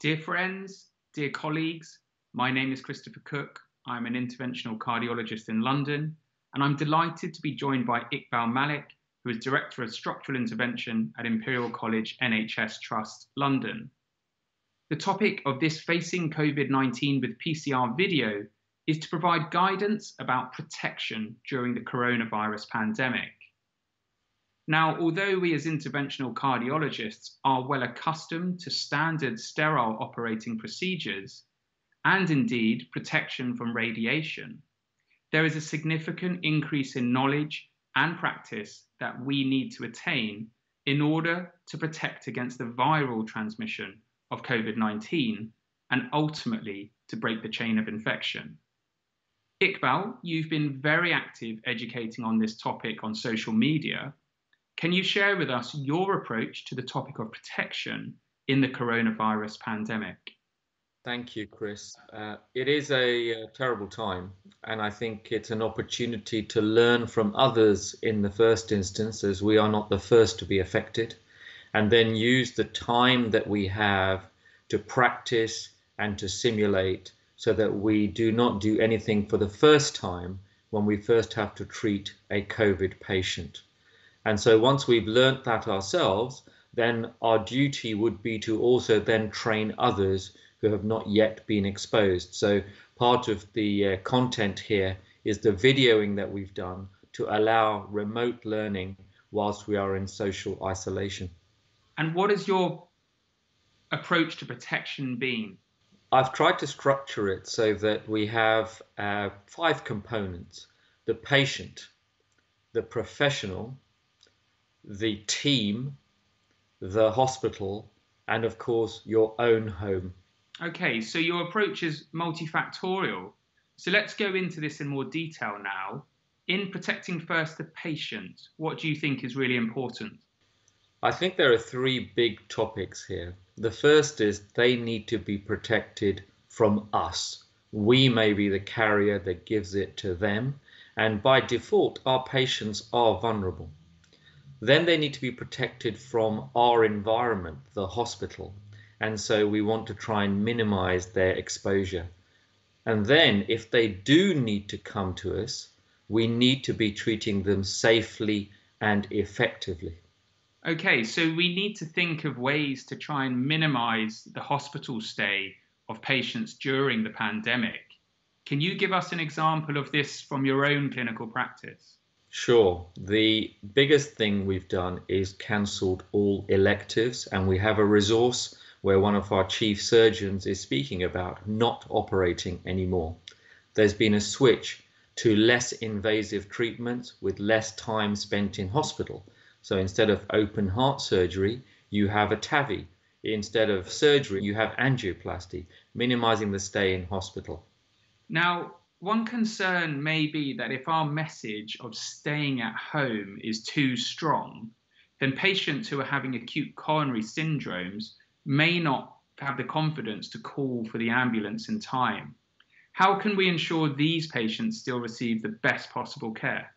Dear friends, dear colleagues, my name is Christopher Cook. I'm an interventional cardiologist in London, and I'm delighted to be joined by Iqbal Malik, who is Director of Structural Intervention at Imperial College NHS Trust, London. The topic of this Facing COVID-19 with PCR video is to provide guidance about protection during the coronavirus pandemic. Now, although we as interventional cardiologists are well accustomed to standard sterile operating procedures, and indeed protection from radiation, there is a significant increase in knowledge and practice that we need to attain in order to protect against the viral transmission of COVID-19 and ultimately to break the chain of infection. Iqbal, you've been very active educating on this topic on social media. Can you share with us your approach to the topic of protection in the coronavirus pandemic? Thank you, Chris. It is a terrible time, and I think it's an opportunity to learn from others in the first instance, as we are not the first to be affected, and then use the time that we have to practice and to simulate so that we do not do anything for the first time when we first have to treat a COVID patient. And so once we've learnt that ourselves, then our duty would be to also then train others who have not yet been exposed. So part of the content here is the videoing that we've done to allow remote learning whilst we are in social isolation. And what has your approach to protection been? I've tried to structure it so that we have 5 components: the patient, the professional, the team, the hospital, and of course your own home. Okay, so your approach is multifactorial. So let's go into this in more detail now. In protecting first the patient, what do you think is really important? I think there are 3 big topics here. The first is they need to be protected from us. We may be the carrier that gives it to them, and by default our patients are vulnerable. Then they need to be protected from our environment, the hospital, and so we want to try and minimize their exposure. And then if they do need to come to us, we need to be treating them safely and effectively. Okay, so we need to think of ways to try and minimize the hospital stay of patients during the pandemic. Can you give us an example of this from your own clinical practice? Sure. The biggest thing we've done is cancelled all electives, and we have a resource where one of our chief surgeons is speaking about not operating anymore. There's been a switch to less invasive treatments with less time spent in hospital. So instead of open heart surgery, you have a TAVI. Instead of surgery, you have angioplasty, minimizing the stay in hospital. Now, one concern may be that if our message of staying at home is too strong, then patients who are having acute coronary syndromes may not have the confidence to call for the ambulance in time. How can we ensure these patients still receive the best possible care?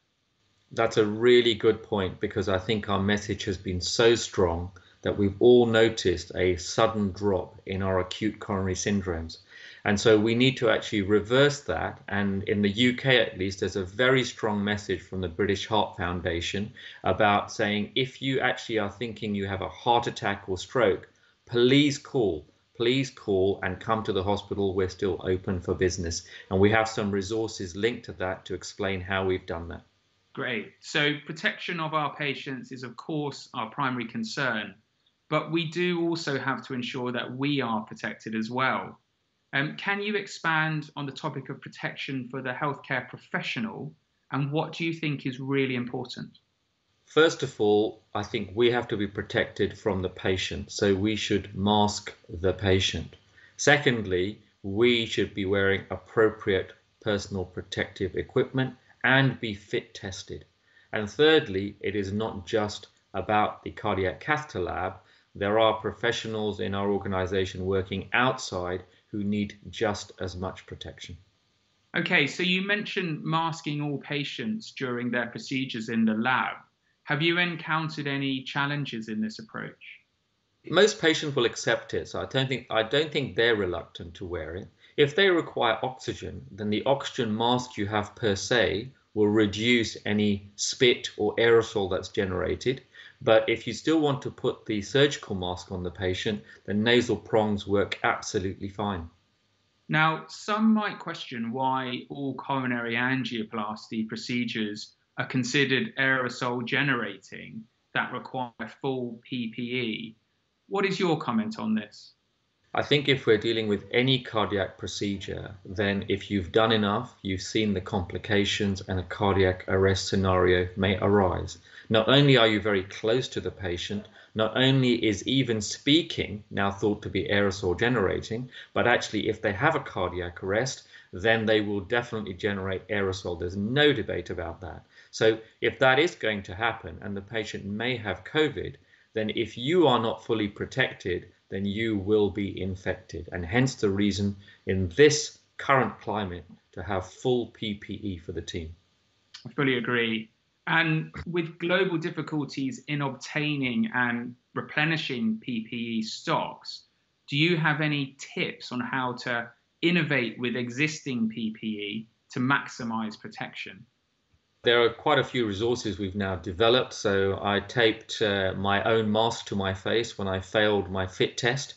That's a really good point, because I think our message has been so strong that we've all noticed a sudden drop in our acute coronary syndromes. And so we need to actually reverse that. And in the UK, at least, there's a very strong message from the British Heart Foundation about saying, if you actually are thinking you have a heart attack or stroke, please call and come to the hospital. We're still open for business. And we have some resources linked to that to explain how we've done that. Great. So protection of our patients is, of course, our primary concern, but we do also have to ensure that we are protected as well. Can you expand on the topic of protection for the healthcare professional, and what do you think is really important? First of all, I think we have to be protected from the patient, so we should mask the patient. Secondly, we should be wearing appropriate personal protective equipment and be fit tested. And thirdly, it is not just about the cardiac catheter lab. There are professionals in our organization working outside who need just as much protection. Okay, so you mentioned masking all patients during their procedures in the lab. Have you encountered any challenges in this approach? Most patients will accept it, so I don't think they're reluctant to wear it. If they require oxygen, then the oxygen mask you have per se will reduce any spit or aerosol that's generated. But if you still want to put the surgical mask on the patient, then nasal prongs work absolutely fine. Now, some might question why all coronary angioplasty procedures are considered aerosol generating that require full PPE. What is your comment on this? I think if we're dealing with any cardiac procedure, then if you've done enough, you've seen the complications and a cardiac arrest scenario may arise. Not only are you very close to the patient, not only is even speaking now thought to be aerosol generating, but actually if they have a cardiac arrest, then they will definitely generate aerosol. There's no debate about that. So if that is going to happen and the patient may have COVID, then if you are not fully protected, then you will be infected. And hence the reason in this current climate to have full PPE for the team. I fully agree. And with global difficulties in obtaining and replenishing PPE stocks, do you have any tips on how to innovate with existing PPE to maximize protection? There are quite a few resources we've now developed. So I taped my own mask to my face when I failed my fit test.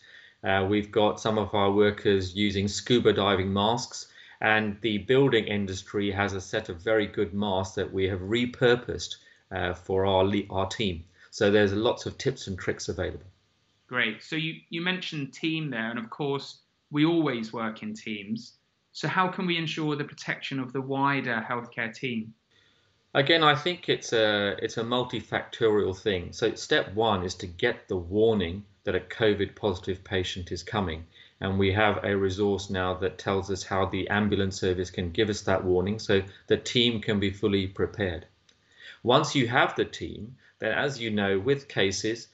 We've got some of our workers using scuba diving masks, and the building industry has a set of very good masks that we have repurposed for our team. So there's lots of tips and tricks available. Great. So you mentioned team there, and of course, we always work in teams. So how can we ensure the protection of the wider healthcare team? Again, I think it's a multifactorial thing. So step one is to get the warning that a COVID positive patient is coming. And we have a resource now that tells us how the ambulance service can give us that warning so the team can be fully prepared. Once you have the team, then as you know, with cases,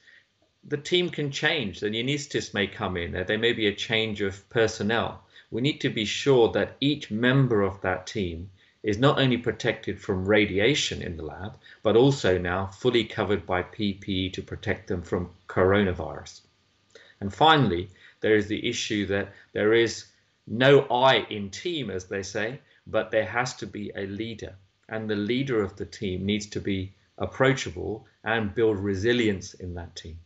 the team can change. The anaesthetist may come in. There may be a change of personnel. We need to be sure that each member of that team is not only protected from radiation in the lab, but also now fully covered by PPE to protect them from coronavirus. And finally, there is the issue that there is no I in team, as they say, but there has to be a leader. And the leader of the team needs to be approachable and build resilience in that team.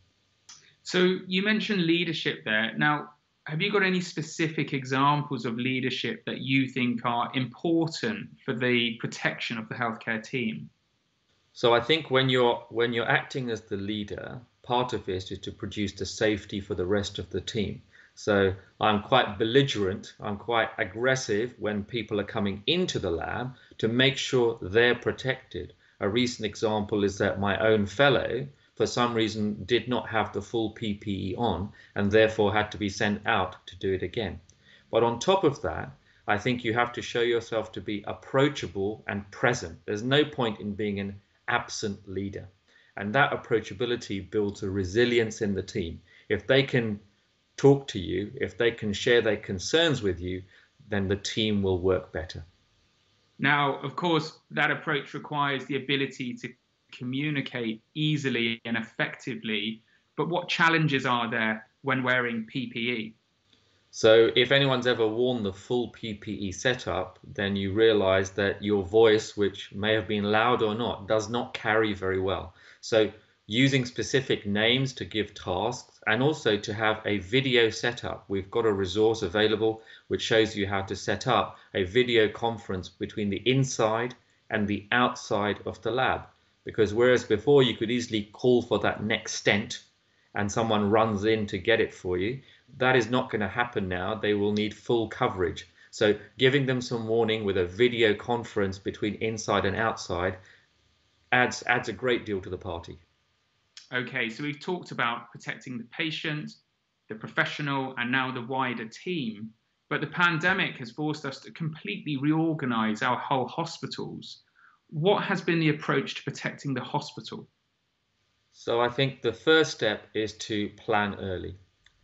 So you mentioned leadership there. Now, have you got any specific examples of leadership that you think are important for the protection of the healthcare team? So I think when you're acting as the leader, part of it is to produce the safety for the rest of the team. So I'm quite belligerent, I'm quite aggressive when people are coming into the lab to make sure they're protected. A recent example is that my own fellow, for some reason, did not have the full PPE on and therefore had to be sent out to do it again. But on top of that, I think you have to show yourself to be approachable and present. There's no point in being an absent leader. And that approachability builds a resilience in the team. If they can talk to you, if they can share their concerns with you, then the team will work better. Now, of course, that approach requires the ability to communicate easily and effectively, but what challenges are there when wearing PPE? So if anyone's ever worn the full PPE setup, then you realize that your voice, which may have been loud or not, does not carry very well. So using specific names to give tasks and also to have a video setup. We've got a resource available which shows you how to set up a video conference between the inside and the outside of the lab. Because whereas before you could easily call for that next stent and someone runs in to get it for you, that is not going to happen now. They will need full coverage. So giving them some warning with a video conference between inside and outside adds a great deal to the party. Okay, so we've talked about protecting the patient, the professional, and now the wider team. But the pandemic has forced us to completely reorganize our whole hospitals. What has been the approach to protecting the hospital? So I think the first step is to plan early.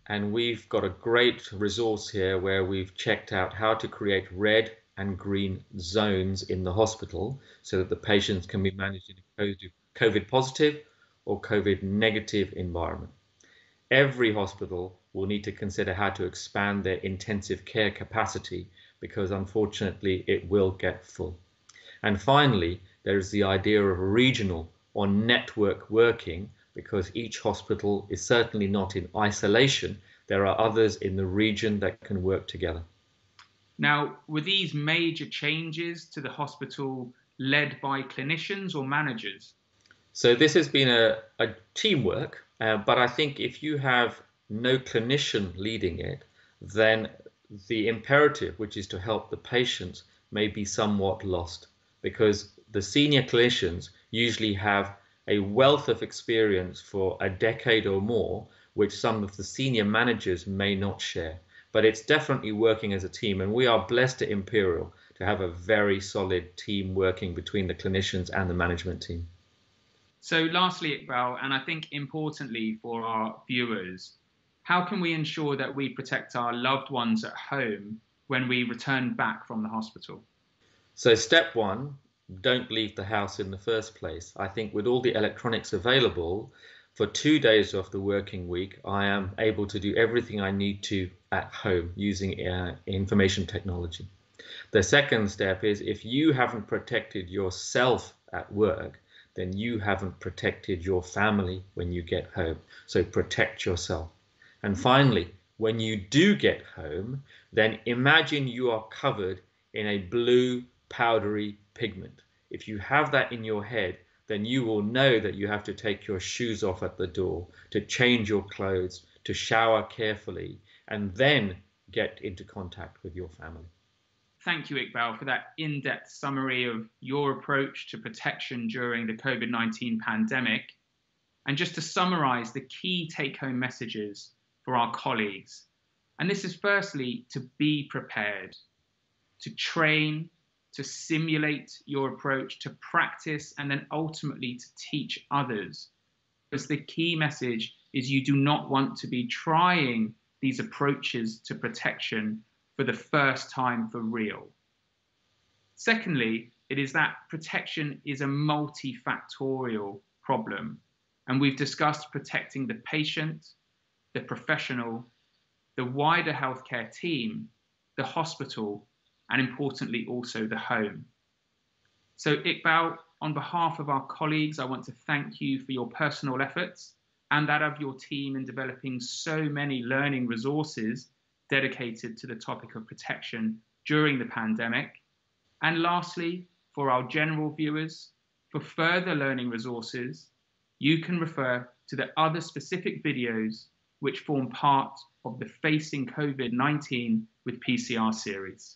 And we've got a great resource here where we've checked out how to create red and green zones in the hospital so that the patients can be managed in a COVID positive or COVID negative environment. every hospital will need to consider how to expand their intensive care capacity, because unfortunately it will get full. And finally, there is the idea of regional or network working, because each hospital is certainly not in isolation. There are others in the region that can work together. Now, were these major changes to the hospital led by clinicians or managers? So this has been a teamwork, but I think if you have no clinician leading it, then the imperative, which is to help the patients, may be somewhat lost, because the senior clinicians usually have a wealth of experience for a decade or more, which some of the senior managers may not share. But it's definitely working as a team, and we are blessed at Imperial to have a very solid team working between the clinicians and the management team. So lastly, Iqbal, and I think importantly for our viewers, how can we ensure that we protect our loved ones at home when we return back from the hospital? So step one, don't leave the house in the first place. I think with all the electronics available, for 2 days of the working week, I am able to do everything I need to at home using information technology. The second step is, if you haven't protected yourself at work, then you haven't protected your family when you get home. So protect yourself. And finally, when you do get home, then imagine you are covered in a blue powdery pigment. If you have that in your head, then you will know that you have to take your shoes off at the door, to change your clothes, to shower carefully, and then get into contact with your family. Thank you, Iqbal, for that in-depth summary of your approach to protection during the COVID-19 pandemic. And just to summarize the key take-home messages for our colleagues. And this is firstly, to be prepared, to train, to simulate your approach, to practice, and then ultimately to teach others. Because the key message is you do not want to be trying these approaches to protection for the first time for real. Secondly, it is that protection is a multifactorial problem. And we've discussed protecting the patient, the professional, the wider healthcare team, the hospital, and importantly, also the home. So Iqbal, on behalf of our colleagues, I want to thank you for your personal efforts and that of your team in developing so many learning resources dedicated to the topic of protection during the pandemic. And lastly, for our general viewers, for further learning resources, you can refer to the other specific videos which form part of the Facing COVID-19 with PCR series.